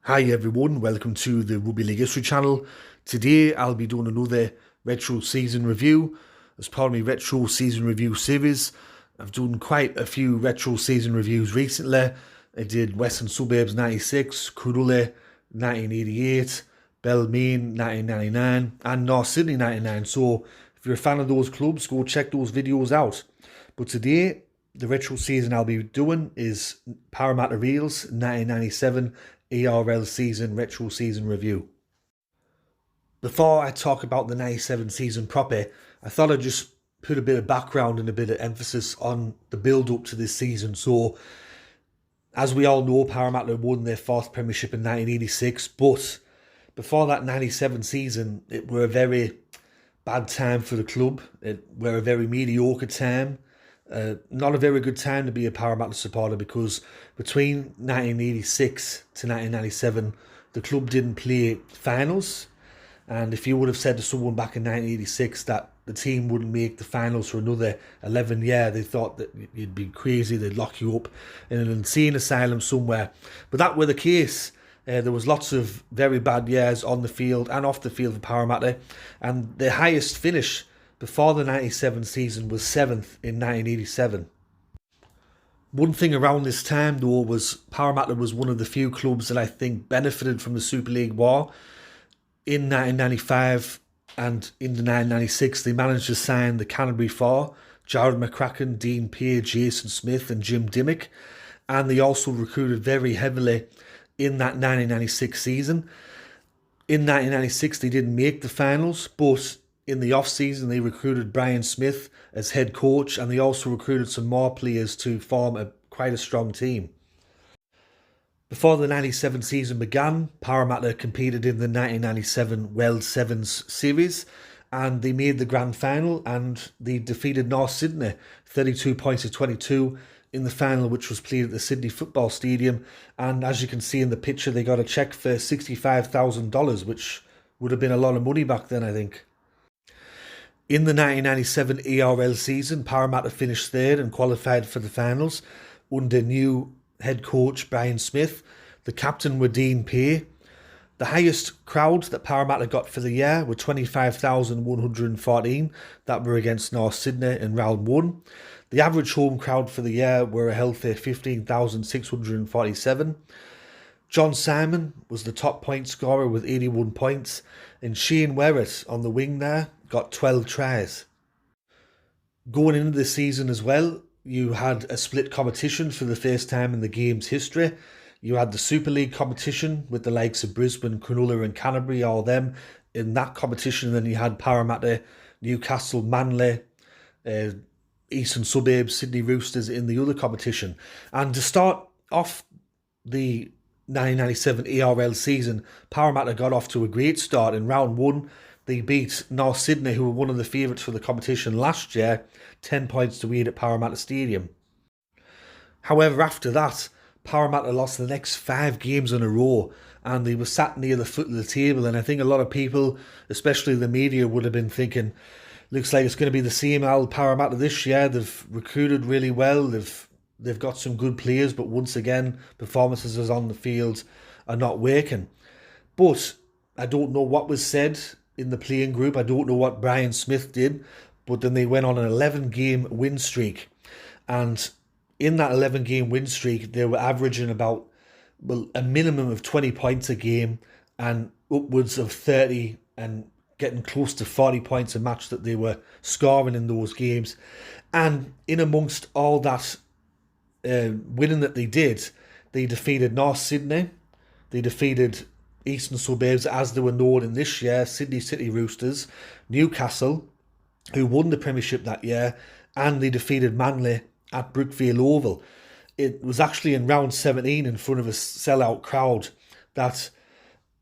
Hi everyone, welcome to the Rugby League History channel. Today I'll be doing another retro season review as part of my retro season review series. I've done quite a few retro season reviews recently. I did Western Suburbs 96, Cronulla 1988, Balmain 1999 and North Sydney 99. So if you're a fan of those clubs, go check those videos out. But today, the retro season I'll be doing is Parramatta Eels 1997 ERL season retro season review. Before I talk about the 97 season proper, I thought I'd just put a bit of background and a bit of emphasis on the build up to this season. So, as we all know, Parramatta won their fourth premiership in 1986, but before that 97 season, it were a very bad time for the club. It were a very mediocre time. Not a very good time to be a Parramatta supporter, because between 1986 to 1997, the club didn't play finals. And if you would have said to someone back in 1986 that the team wouldn't make the finals for another 11 years, they thought that you'd be crazy, they'd lock you up in an insane asylum somewhere. But that were the case. There was lots of very bad years on the field and off the field for Parramatta. And the highest finish before the 97 season was 7th in 1987. One thing around this time though was Parramatta was one of the few clubs that I think benefited from the Super League war. In 1995 and in the 1996 they managed to sign the Canterbury Four, Jared McCracken, Dean Page, Jason Smith and Jim Dimmock, and they also recruited very heavily in that 1996 season. In 1996 they didn't make the finals, but in the off-season, they recruited Brian Smith as head coach, and they also recruited some more players to form quite a strong team. Before the 97 season began, Parramatta competed in the 1997 World Sevens series, and they made the grand final, and they defeated North Sydney 32 points to 22 in the final, which was played at the Sydney Football Stadium. And as you can see in the picture, they got a cheque for $65,000, which would have been a lot of money back then, I think. In the 1997 ERL season, Parramatta finished third and qualified for the finals under new head coach Brian Smith. The captain were Dean Pay. The highest crowd that Parramatta got for the year were 25,114. That were against North Sydney in round one. The average home crowd for the year were a healthy 15,647. John Simon was the top point scorer with 81 points, and Shane Werrett on the wing there got 12 tries. Going into the season as well, you had a split competition for the first time in the game's history. You had the Super League competition with the likes of Brisbane, Cronulla and Canterbury, all them in that competition. And then you had Parramatta, Newcastle, Manly, Eastern Suburbs, Sydney Roosters in the other competition. And to start off the 1997 ERL season, Parramatta got off to a great start. In round one, they beat North Sydney, who were one of the favourites for the competition last year, 10 points to 8 at Parramatta Stadium. However, after that, Parramatta lost the next 5 games in a row, and they were sat near the foot of the table. And I think a lot of people, especially the media, would have been thinking, looks like it's going to be the same old Parramatta this year. They've recruited really well. They've got some good players, but once again, performances on the field are not working. But I don't know what was said in the playing group. I don't know what Brian Smith did, but then they went on an 11-game win streak. And in that 11-game win streak, they were averaging about a minimum of 20 points a game and upwards of 30 and getting close to 40 points a match that they were scoring in those games. And in amongst all that winning that they did, they defeated North Sydney, they defeated Eastern Suburbs, as they were known in this year, Sydney City Roosters, Newcastle, who won the premiership that year, and they defeated Manly at Brookfield Oval. It was actually in round 17 in front of a sellout crowd that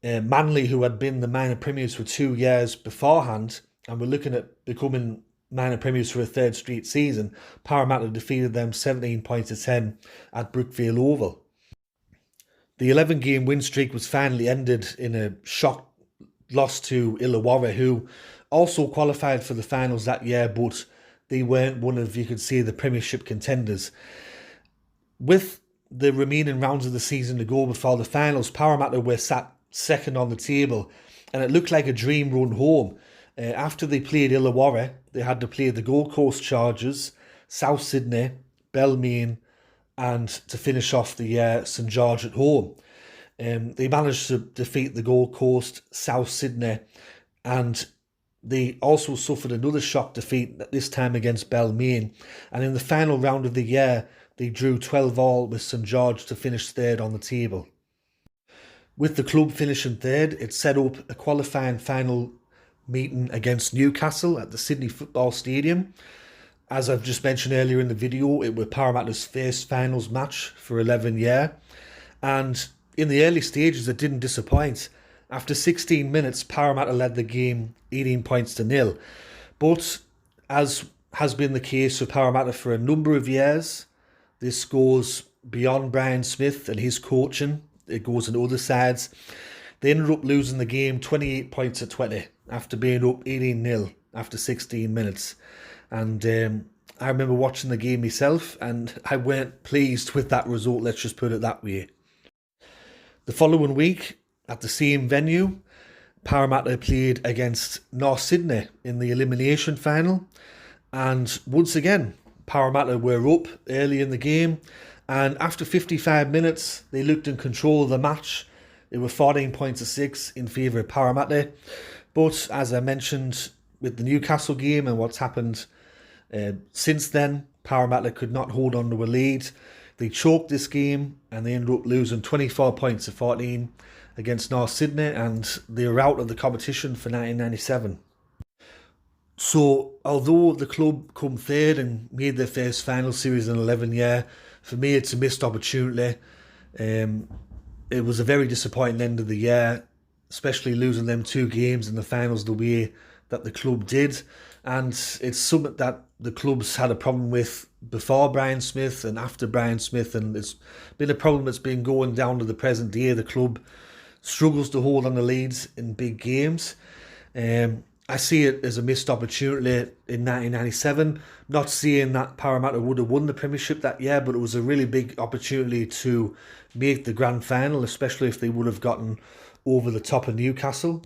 Manly, who had been the minor premiers for 2 years beforehand and were looking at becoming minor premiers for a third straight season, Parramatta defeated them 17 points to 10 at Brookfield Oval. The 11-game win streak was finally ended in a shock loss to Illawarra, who also qualified for the finals that year, but they weren't one of, you could say, the premiership contenders. With the remaining rounds of the season to go before the finals, Parramatta were sat second on the table, and it looked like a dream run home. After they played Illawarra, they had to play the Gold Coast Chargers, South Sydney, Balmain, and to finish off the year, St George at home. They managed to defeat the Gold Coast, South Sydney, and they also suffered another shock defeat, this time against Balmain. And in the final round of the year, they drew 12-all with St George to finish third on the table. With the club finishing third, it set up a qualifying final meeting against Newcastle at the Sydney Football Stadium. As I've just mentioned earlier in the video, it was Parramatta's first finals match for 11 years. And in the early stages, it didn't disappoint. After 16 minutes, Parramatta led the game 18 points to 0. But as has been the case for Parramatta for a number of years, this goes beyond Brian Smith and his coaching. It goes on other sides. They ended up losing the game 28 points to 20 after being up 18-0 after 16 minutes. And I remember watching the game myself, and I weren't pleased with that result, let's just put it that way. The following week, at the same venue, Parramatta played against North Sydney in the elimination final. And once again, Parramatta were up early in the game. And after 55 minutes, they looked in control of the match. It was 14 points to 6 in favour of Parramatta. But as I mentioned with the Newcastle game and what's happened since then, Parramatta could not hold on to a lead. They choked this game and they ended up losing 24 points to 14 against North Sydney, and they were out of the competition for 1997. So, although the club come third and made their first final series in 11 years, for me it's a missed opportunity. It was a very disappointing end of the year, especially losing them 2 games in the finals the way that the club did. And it's something that the club's had a problem with before Brian Smith and after Brian Smith, and it's been a problem that's been going down to the present day. The club struggles to hold on the leads in big games. I see it as a missed opportunity in 1997. Not saying that Parramatta would have won the premiership that year, but it was a really big opportunity to make the grand final, especially if they would have gotten over the top of Newcastle.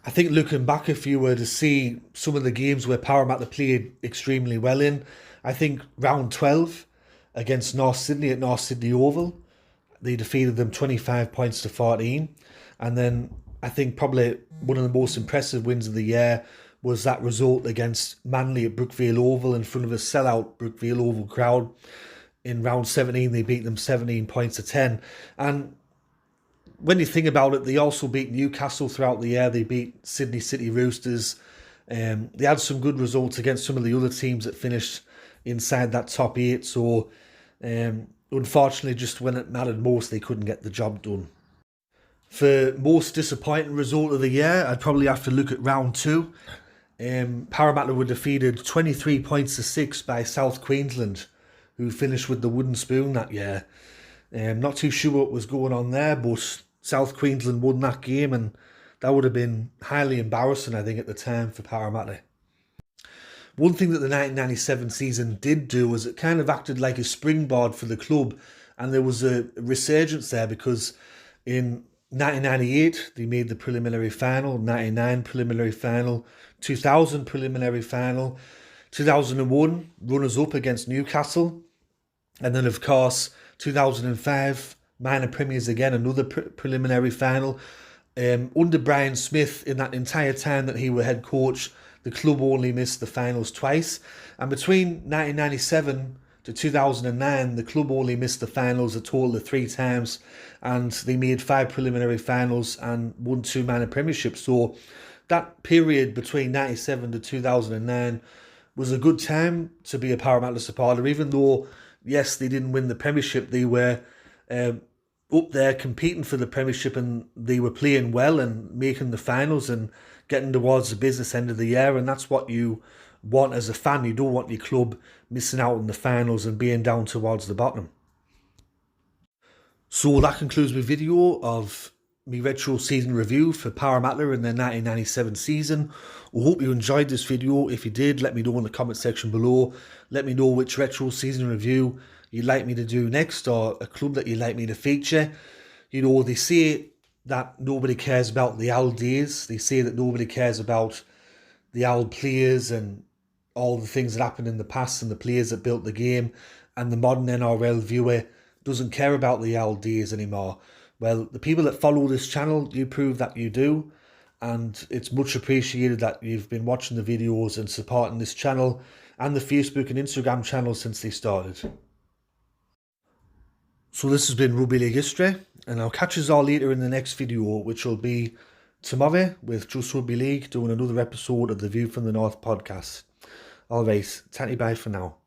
I think looking back, if you were to see some of the games where Parramatta played extremely well in, I think round 12 against North Sydney at North Sydney Oval, they defeated them 25 points to 14. And then I think probably one of the most impressive wins of the year was that result against Manly at Brookvale Oval in front of a sellout Brookvale Oval crowd. In round 17, they beat them 17 points to 10. And when you think about it, they also beat Newcastle throughout the year. They beat Sydney City Roosters. They had some good results against some of the other teams that finished inside that top 8. So, unfortunately, just when it mattered most, they couldn't get the job done. For most disappointing result of the year, I'd probably have to look at round 2. Parramatta were defeated 23 points to 6 by South Queensland, who finished with the wooden spoon that year. Not too sure what was going on there, but South Queensland won that game, and that would have been highly embarrassing, I think, at the time for Parramatta. One thing that the 1997 season did do was it kind of acted like a springboard for the club, and there was a resurgence there because in 1998 they made the preliminary final, 99 preliminary final, 2000 preliminary final, 2001 runners-up against Newcastle, and then of course 2005 minor premiers again, another preliminary final. Under Brian Smith, in that entire time that he was head coach, the club only missed the finals twice. And between 1997 to 2009, the club only missed the finals a total of 3 times. And they made 5 preliminary finals and won 2 minor premierships. So that period between 97 to 2009 was a good time to be a Parramatta supporter, even though, yes, they didn't win the premiership. They were up there competing for the premiership, and they were playing well and making the finals and getting towards the business end of the year. And that's what you want as a fan. You don't want your club missing out on the finals and being down towards the bottom. So that concludes my video of my retro season review for Parramatta in their 1997 season. I hope you enjoyed this video. If you did, let me know in the comment section below. Let me know which retro season review you'd like me to do next, or a club that you'd like me to feature. You know, they say that nobody cares about the old days. They say that nobody cares about the old players and all the things that happened in the past and the players that built the game, and the modern NRL viewer doesn't care about the old days anymore. Well, the people that follow this channel, you prove that you do, and it's much appreciated that you've been watching the videos and supporting this channel and the Facebook and Instagram channel since they started. So this has been Rugby League History, and I'll catch us all later in the next video, which will be tomorrow with Just Rugby League, doing another episode of the View from the North podcast. Alright, tatty bye for now.